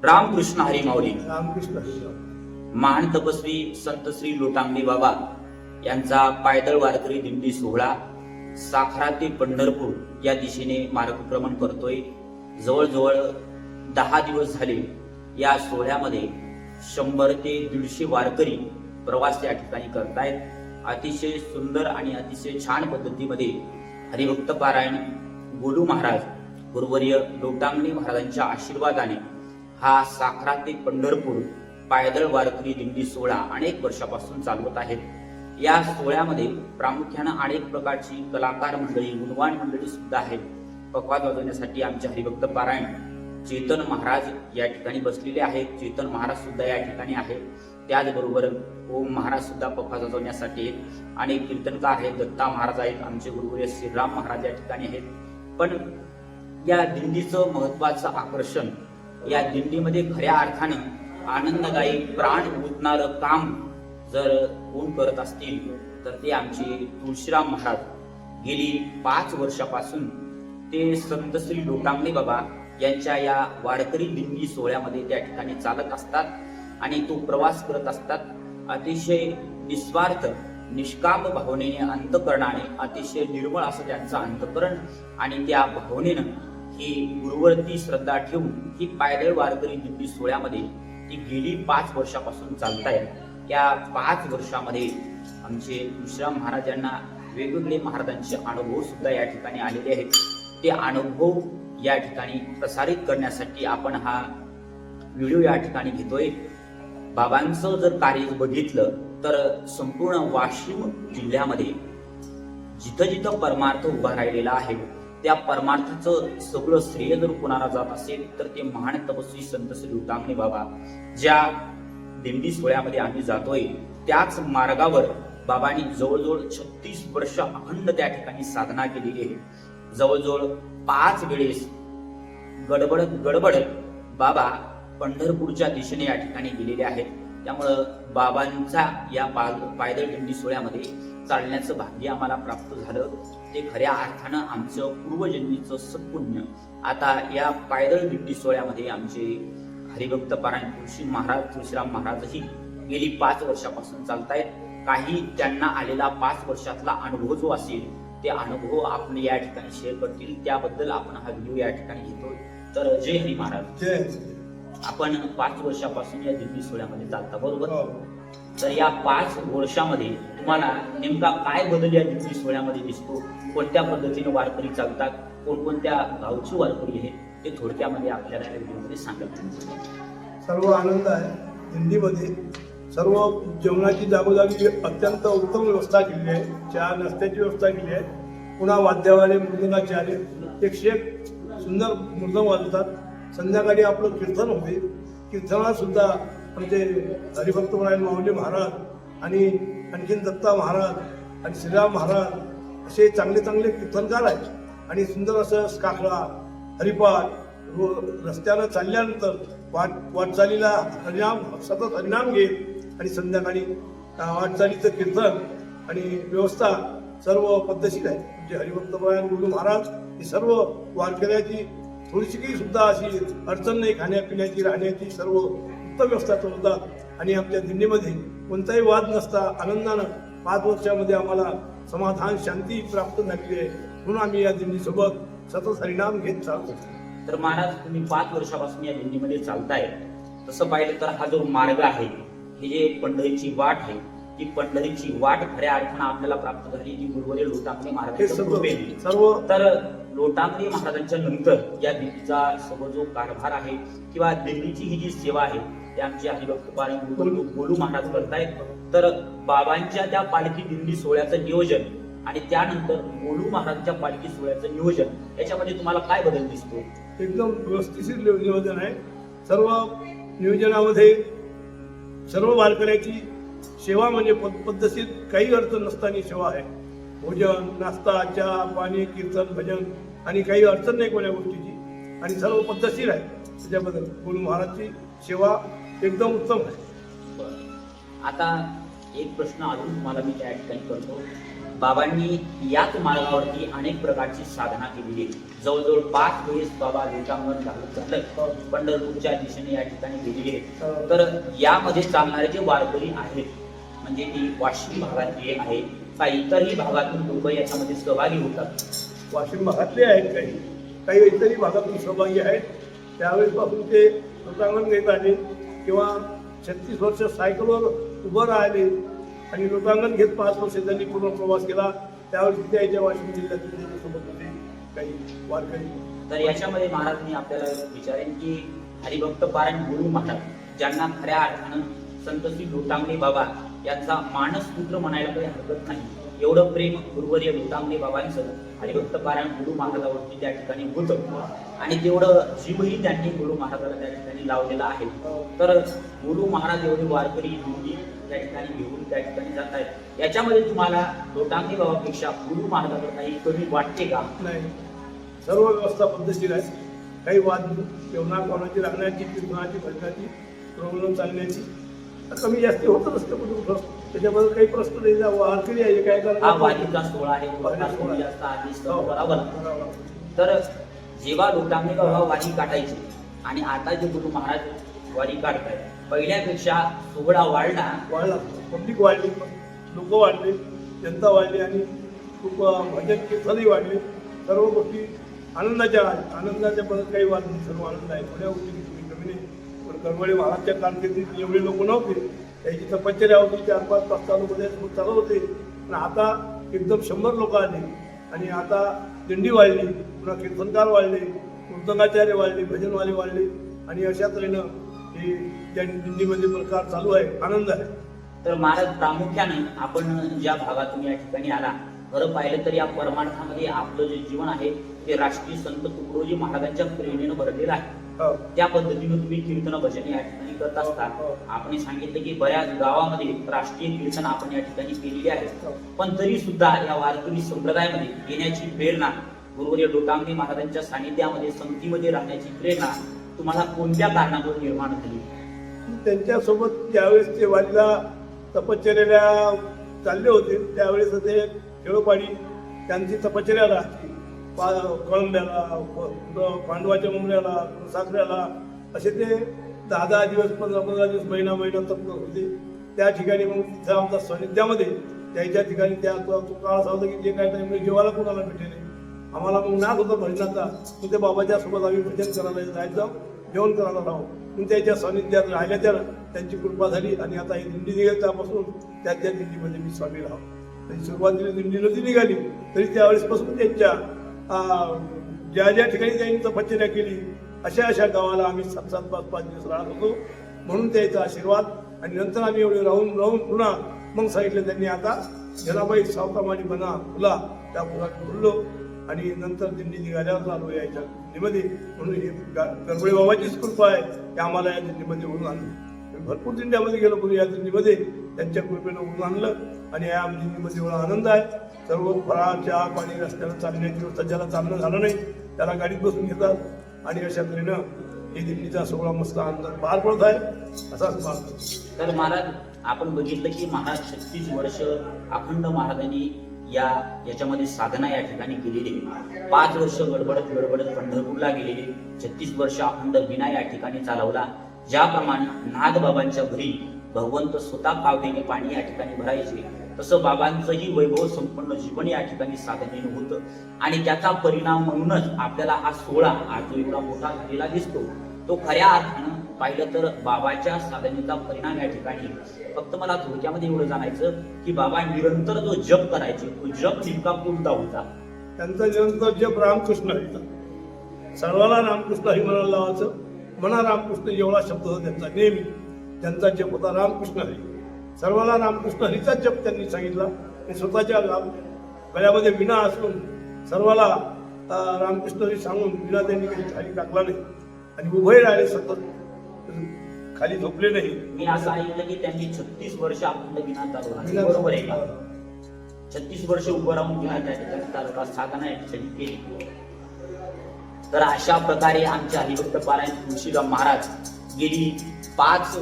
रामकृष्ण हरी माऊली. रामकृष्ण. महान तपस्वी संत श्री लोटांगणे बाबा यांचा पायदळ वारकरी दिंडी सोहळा साखरा ते पंढरपूर या दिशेने मार्गक्रमण करतोय. जवळजवळ 10 दिवस झाले या सोहळ्यामध्ये 100 ते 150 वारकरी प्रवास या ठिकाणी करतायत. अतिशय सुंदर आणि अतिशय छान पद्धतीमध्ये हरिभक्त पारायण गोलू महाराज गुरुवर्य लोटांगणे महाराजांच्या आशीर्वादाने हा साखरा ते पंढरपूर पायदळ वारकरी दिंडी सोहळा अनेक वर्षापासून चालवत आहेत. या सोहळ्यामध्ये प्रामुख्यानं अनेक प्रकारची कलाकार मंडळी, गुणवान मंडळी सुद्धा आहेत. पखवाज वाजवण्यासाठी आमचे हरिभक्त पारायण चेतन महाराज या ठिकाणी बसलेले आहेत. चेतन महाराज सुद्धा या ठिकाणी आहेत. त्याचबरोबर ओम महाराज सुद्धा पखवाज वाजवण्यासाठी आहेत. अनेक कीर्तनकार आहेत. दत्ता महाराज आहेत. आमचे गुरुवर्य श्रीराम महाराज या ठिकाणी आहेत. पण या दिंडीचं महत्वाचं आकर्षण, या दिंडीमध्ये खऱ्या अर्थानं आनंददायी प्राण ओतणारं काम जर कोण करत असतील तर ते आमचे तुळशीराम महाराज. गेली 5 वर्षापासून ते संत श्री लोटांगणे बाबा यांच्या या वारकरी दिंडी सोहळ्यामध्ये त्या ठिकाणी चालत असतात आणि तो प्रवास करत असतात. अतिशय निस्वार्थ निष्काम भावनेने, अंतकरणाने, अतिशय निर्मळ असं त्यांचं अंतकरण आणि त्या भावनेनं ही गुरुवरती श्रद्धा ठेवून ही पायदळ वारकरी दिंडी सोहळ्यामध्ये ती गेली 5 वर्षापासून चालतायत. या 5 वर्षामध्ये आमचे तुळशीराम महाराजांना वेगवेगळे महाराजांचे अनुभव सुद्धा या ठिकाणी आलेले आहेत. ते अनुभव या ठिकाणी प्रसारित करण्यासाठी आपण हा व्हिडिओ या ठिकाणी घेतोय. बाबांचं जर कार्य बघितलं तर संपूर्ण वाशिम जिल्ह्यामध्ये जिथं जिथं परमार्थ उभा राहिलेला आहे त्या परमार्थाचं सगळं श्रेय जर कोणाला जात असेल तर ते महान तपस्वी संत श्री लोटांगणे बाबा. ज्या दिंडी सोहळ्यामध्ये आम्ही जातोय त्याच मार्गावर बाबांनी जवळजवळ 36 वर्ष अखंड त्या ठिकाणी साधना केलेली आहे. जवळजवळ 5 वेळेस गडबडत बाबा पंढरपूरच्या दिशेने या ठिकाणी गेलेले आहेत. त्यामुळं बाबांचा या पायदळ दिंडी सोहळ्यामध्ये चालण्याचं भाग्य आम्हाला प्राप्त झालं. ते खऱ्या अर्थानं आमचं पूर्वजन्मीचं सत्पुण्य आता या पायदळ दिंडी सोहळ्यामध्ये आमचे हरिभक्त पारायण तुळशीराम महाराजही गेली 5 वर्षापासून चालतायत. काही त्यांना आलेला 5 वर्षातला अनुभव जो असेल ते अनुभव आपण या ठिकाणी शेअर करतील. त्याबद्दल आपण हा व्हिडिओ या ठिकाणी घेतो. तर जय हरी महाराज. जय. आपण 5 वर्षापासून या दिंडी सोहळ्यामध्ये चालता, बरोबर? तर या 5 वर्षामध्ये तुम्हाला नेमका काय बदल या दिंडी सोहळ्यामध्ये दिसतो? कोणत्या पद्धतीने वारकरी चालतात, कोणकोणत्या गावची वारकरी आहे ते थोडक्यामध्ये आपल्याला या व्हिडिओमध्ये सांगत. सर्व आनंद आहे. दिंडीमध्ये सर्व जेवणाची जागोजागी अत्यंत उत्तम व्यवस्था केली आहे. चहा नाश्त्याची व्यवस्था केली आहे. पुन्हा वाद्यवाले मृदंगाचे आले. 101 सुंदर मृदंग वाजवतात. संध्याकाळी आपलं कीर्तन होते. कीर्तनात सुद्धा आमचे हरिभक्त पारायण माऊली महाराज आणि आणखीन दत्ता महाराज आणि श्रीराम महाराज असे चांगले चांगले कीर्तनकार आहेत. आणि सुंदर असं काकडा हरिपाठ रस्त्यानं चालल्यानंतर वाटचालीला हरिनाम, सतत हरिनाम घेत आणि संध्याकाळी वाटचालीचं कीर्तन आणि व्यवस्था सर्व पद्धतशीर आहे. म्हणजे हरिभक्त पारायण गुरु महाराज ही सर्व वारकऱ्याची थोडीशी सुद्धा अशी अडचण नाही. खाण्यापिण्याची, राहण्याची सर्व उत्तम व्यवस्था ठेवतात. आणि आमच्या दिंडीमध्ये कोणताही वाद नसता आनंदानं 5 वर्षामध्ये आम्हाला समाधान, शांती प्राप्त झालेली आहे. म्हणून आम्ही या दिंडीसोबत सतत हरिनाम घेत चालतो. तर महाराज, तुम्ही 5 वर्षापासून या दिंडीमध्ये चालताय. तसं पाहिलं तर हा जो मार्ग आहे, ही जे पंढरीची वाट आहे, ती पंढरीची वाट खऱ्या अर्थानं आपल्याला प्राप्त झाली जी गुरुवर्य लोटांगणे महाराजांच्या कृपेने. तर लोटांगणे महाराजांच्या नंतर या दिंडीचा सर्व जो कारभार आहे किंवा दिंडीची ही जी सेवा आहे ते आमचे हरिभक्त पारायण गोलू महाराज करतायत. तर बाबांच्या त्या पालखी दिंडी सोहळ्याचं नियोजन आणि त्यानंतर गोलू महाराजांच्या पालखी सोहळ्याचं नियोजन याच्यामध्ये तुम्हाला काय बदल दिसतो? एकदम व्यवस्थित नियोजन आहे. सर्व नियोजनामध्ये सर्व वारकऱ्याची सेवा म्हणजे पद्धतशीर, काही अडचण नसताना सेवा आहे. भोजन, नाश्ता, चहा, पाणी, कीर्तन, भजन आणि काही अडचण नाही कोण्या गोष्टीची आणि सर्व पद्धतशीर आहे. त्याच्याबद्दल गुरु महाराजची सेवा एकदम उत्तम आहे. आता एक प्रश्न अजून तुम्हाला मी त्या ठिकाणी करतो. बाबांनी याच मार्गावरती अनेक प्रकारची साधना केलेली आहे. जवळजवळ 5 वेळेस बाबा लोटांगण घालून झालं पंढरपूरच्या दिशेने या ठिकाणी गेलेले आहेत. तर यामध्ये चालणारे जे वारकरी आहेत म्हणजे ती वाशिम भागातली आहे का इतरही भागातून लोक याच्यामध्ये सहभागी होतात? वाशिम भागातले आहेत, काही इतरही भागातून सहभागी आहेत. त्यावेळेसपासून ते लोटांगण घेत आले किंवा 36 वर्ष सायकलवर उभं राहिले आणि लोटांगण घेत 5 वर्ष त्यांनी पूर्ण प्रवास केला. त्यावेळेस त्याच्या वाशिम जिल्ह्यातील त्यांच्यासोबत होते काही वारकरी. तर याच्यामध्ये महाराज मी आपल्याला विचारेन की हरिभक्त पारायण गुरु महाराज ज्यांना खऱ्या अर्थानं संत श्री लोटांगणे बाबा यांचा मानसपुत्र म्हणायला काही हरकत नाही. एवढं प्रेम गुरुवर्य लोटांगणे बाबांचं हरिभक्त पारायण गुरु महाराजावरती त्या ठिकाणी होतं आणि तेवढं जीवही त्यांनी गुरु महाराजाला त्या ठिकाणी लावलेला आहे. तर गुरु महाराज एवढे वारकरी दिंडी त्या ठिकाणी घेऊन त्या ठिकाणी जात आहेत. याच्यामध्ये तुम्हाला लोटांगणे बाबापेक्षा गुरु महाराजाला काही कमी वाटते का? नाही, सर्व व्यवस्था पद्धतशीर आहे. काही वाद जेवणा कोणाची राहण्याची कीर्तनाची भजनाची प्रवण चालण्याची कमी जास्ती होतच असते कुठं. त्याच्याबद्दल काही प्रश्न नाही. वारकरी आहे काय हा वारीचा सोहळा आहे जास्त आदेश बरोबर. तर जेव्हा लोटांगणे बाबा वारी काढायचे आणि आता जे गुरु महाराज वारी काढतायत पहिल्यापेक्षा सोहळा वाढला. पब्लिक वाढली, लोक वाढले, जनता वाढली आणि खूप भजन कीर्तनही वाढले. सर्व गोष्टी आनंदाच्या परत काही वाद नाही. सर्व आनंद आहे. थोड्या गोष्टी कमी नाही. पण करमळे महाराजच्या कारकिर्दीत एवढे लोक नव्हते. त्याची तपश्चर्या होती. 4-5 लोक चालू होते. पण आता एकदम 100 लोक आले आणि आता दिंडी वाढली, पुन्हा कीर्तनकार वाढले, कीर्तनाचार्य वाढले, भजनवाले वाढले आणि अशा तऱ्हेनं हे त्या दिंडीमध्ये प्रकार चालू आहे. आनंद आहे. तर महाराज प्रामुख्याने आपण ज्या भागातून या ठिकाणी आला खरं पाहिलं तर या परमार्थामध्ये आपलं जे जीवन आहे ते राष्ट्रीय संत तुकडोजी महाराजांच्या प्रेरणेनं भरलेलं आहे. त्या पद्धतीने तुम्ही कीर्तन भजन या ठिकाणी करत असता. आपण सांगितलं की बऱ्याच गावामध्ये राष्ट्रीय कीर्तन आपण या ठिकाणी केलेली आहे. पण तरी सुद्धा या वारकरी संप्रदायामध्ये येण्याची प्रेरणा गुरुवर्य लोटांगणे महाराजांच्या सानिध्यामध्ये संगतीमध्ये राहण्याची प्रेरणा तुम्हाला कोणत्या कारणामुळे निर्माण झाली? त्यांच्यासोबत ज्यावेळेस ते वारीला तपश्चर्याला चालले होते त्यावेळेस ते खेळोपाडी त्यांची तपश्चर्या राहते. कळंब्याला, पांडवाच्या मुंबऱ्याला, साखऱ्याला असे ते 10 दिवस 15 दिवस महिना तप होते. त्या ठिकाणी मग तिथं आमच्या सानिध्यामध्ये त्याच्या ठिकाणी त्या तो काळ असा होता की जे काय टाइम जेवायला कोणाला भेटे नाही. आम्हाला मग नाद होता भजनाचा. मग त्या बाबाच्या सोबत आम्ही भजन करायला जायचं, जेवण करायला राहू. मग त्याच्या सानिध्यात राहिल्या त्याला त्यांची कृपा झाली आणि आता ही दिंडी निघाली त्यापासून त्या दिंडीमध्ये मी स्वामी राहू. तरी सुरुवातीला दिंडी नदी निघाली तरी त्यावेळेसपासून त्यांच्या ज्या ठिकाणी त्यांनी तपश्चर्या केली अशा गावाला आम्ही 7-7, 5-5 दिवस राहत होतो. म्हणून त्याचा आशीर्वाद आणि नंतर आम्ही एवढे राहून पुन्हा मग सांगितलं त्यांनी आता जनाबाई सावकामाडी बना फुला त्या फुलात बोललो आणि नंतर दिंडी निघाल्यावर आलो याच्या दिंडीमध्ये. म्हणून हे करमळे बाबाचीच कृपा आहे की आम्हाला या दिंडीमध्ये ओढून आणलं. भरपूर दिंड्यामध्ये गेलो पण या दिंडीमध्ये त्यांच्या कृपेनं ओढून आणलं आणि या दिंडीमध्ये एवढा आनंद आहे. सर्व फळा चहा पाणी रस्त्याला चालण्याची व्यवस्था ज्याला चालणं झालं नाही त्याला गाडीत बसून घेतात आणि अशा तऱ्हेनं हे दिंडीचा सोहळा मस्त आनंद पार पडत आहे. असाच पार. तर महाराज आपण बघितलं की महाराज 36 वर्ष अखंड महाराजांनी याच्यामध्ये साधना या ठिकाणी केलेली. 5 वर्ष गडबडत पंढरपूरला गेलेले, 36 वर्ष अखंड विना या ठिकाणी चालवला. ज्याप्रमाणे नागबाबांच्या घरी भगवंत स्वतः पावडीने पाणी या ठिकाणी भरायचे तसं बाबांचंही वैभव संपन्न जीवन या ठिकाणी साधनेनं होतं आणि त्याचा परिणाम म्हणूनच आपल्याला हा सोहळा आज जो एवढा मोठा झालेला दिसतो तो खऱ्या अर्थानं पाहिलं तर बाबाच्या साधनेचा परिणाम या ठिकाणी. फक्त मला थोडक्यामध्ये एवढं जाणायचं की बाबा निरंतर जो जप करायचे तो जप नेमका कोणता होता? त्यांचा निरंतर जप रामकृष्ण हरीचा. सर्वाला रामकृष्ण हरी म्हणायला लावायचं. म्हणा रामकृष्ण एवढा शब्द होता त्यांचा नेहमी. त्यांचा जप होता रामकृष्ण हरी. सर्वाला रामकृष्ण हरीचा जप त्यांनी सांगितला. स्वतःच्या गळ्यामध्ये विणा असून सर्वाला रामकृष्ण हरी सांगून विणा त्यांनी काही खाली टाकला नाही आणि उभे राहिले, सतत खाली झोपले नाही. मी असं ऐकलं की त्यांनी 36 वर्ष अखंड विणा चालवला. बरोबर आहे का? 36 वर्ष उभं राहून विणा त्या ठिकाणी चालवला, साधना या ठिकाणी केली. तर अशा प्रकारे आमचे हरिभक्त पारायण तुळशीराम महाराज गेली 5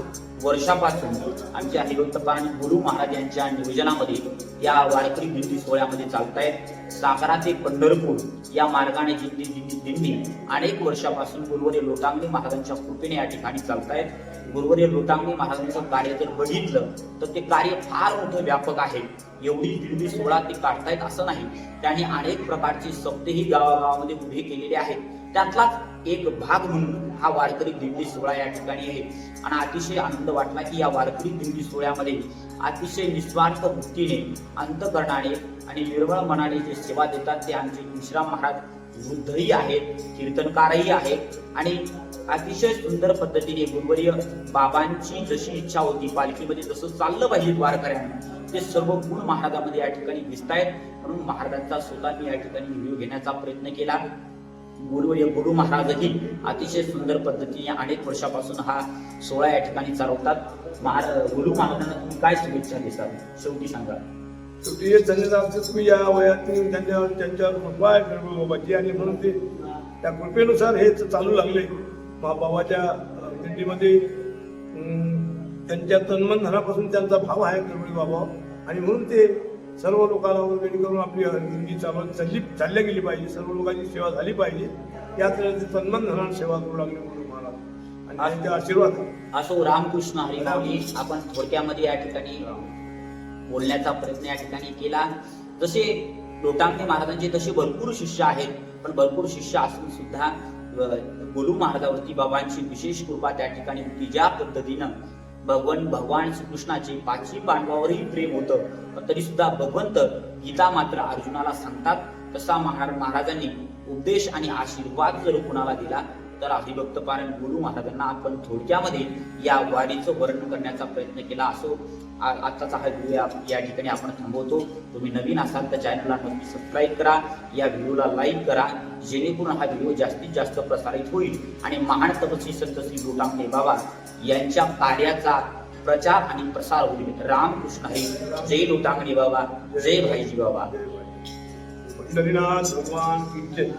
वर्षापासून आमचे हरिभक्त पारायण गुरु महाराज यांच्या नियोजनामध्ये या वारकरी दिंडी सोहळ्यामध्ये चालतायत. सातारा ते पंढरपूर या मार्गाने दिंडी अनेक वर्षापासून गुरुवर्य लोटांगणे महाराजांच्या कृपेने या ठिकाणी चालतायत. गुरुवर्य लोटांगणे महाराजांचं कार्य जर बघितलं तर ते कार्य फार मोठं व्यापक आहे. एवढी दिंडी सोहळा ते काढतायत असं नाही, त्यांनी अनेक प्रकारची सप्तेही गावागावामध्ये उभे केलेले आहेत. त्यातलाच एक भाग म्हणून हा वारकरी दिंडी सोहळा या ठिकाणी आहे. आणि अतिशय आनंद वाटला की या वारकरी दिंडी सोहळ्यामध्ये अतिशय निस्वार्थ वृत्तीने, अंतकरणाने आणि निर्मळ मनाने जे सेवा देतात ते आमचे विश्राम महाराज वृद्धही आहेत, कीर्तनकारही आहेत. आणि अतिशय सुंदर पद्धतीने गुरुवर्य बाबांची जशी इच्छा होती, पालखीमध्ये जसं चाललं पाहिजे वारकऱ्यांना, ते सर्व गुण महाराजांमध्ये या ठिकाणी दिसत आहेत. म्हणून महाराजांचा स्वतः मी या ठिकाणी व्हिडिओ घेण्याचा प्रयत्न केला. गुरुवर्य गुरु महाराजही अतिशय सुंदर पद्धतीने अनेक वर्षापासून हा सोहळा या ठिकाणी चालवतात. गुरु महाराजांना तुम्ही काय शुभेच्छा देतात शेवटी सांगा. शेवटी हे धन्यवाद. तुम्ही या वयात त्यांच्यावर कृपा आहे बाबाची, आणि म्हणून ते त्या कृपेनुसार हे चालू लागले. बाबाच्या दिंडीमध्ये त्यांच्या तन्मन धनापासून त्यांचा भाव आहे गणपती बाबा, आणि म्हणून ते सर्व लोकांना वर्गणी करून आपली दिंडी चालल्या गेली पाहिजे, सर्व लोकांची सेवा झाली पाहिजे, याच तन्मन धनाने सेवा करू लागले गुरु महाराज आणि त्यांचे आशीर्वाद. असो. रामकृष्ण हरी माऊली. आपण थोडक्यामध्ये या ठिकाणी बोलण्याचा प्रयत्न या ठिकाणी केला. जसे लोटांगणे महाराजांचे तसे भरपूर शिष्य आहेत, पण भरपूर शिष्य असून सुद्धा गुरु महाराजावरती बाबांची विशेष कृपा त्या ठिकाणी होती. ज्या पद्धतीनं भगवान श्रीकृष्णाचे 5 पांडवावरही प्रेम होतं, पण तरी सुद्धा भगवंत गीता मात्र अर्जुनाला सांगतात, तसा महाराजांनी उपदेश आणि आशीर्वाद जर कुणाला दिला तर हरिभक्त पारायण गुरु महाराजांना आपण थोडक्यामध्ये या वारीचं वर्णन करण्याचा प्रयत्न केला. असो. आजचा हा व्हिडिओ या ठिकाणी आपण थांबवतो. तुम्ही नवीन असाल तर चॅनलला नक्की सबस्क्राईब करा, या व्हिडिओला लाईक करा, जेणेकरून हा व्हिडिओ जास्तीत जास्त प्रसारित होईल आणि महान तपस्वी संत श्री लोटांगणे बाबा यांच्या कार्याचा प्रचार आणि प्रसार होईल. रामकृष्ण हरी. जय लोटांगणे बाबा, जय भाईजी बाबा. पंढरीनाथ भगवान की जय.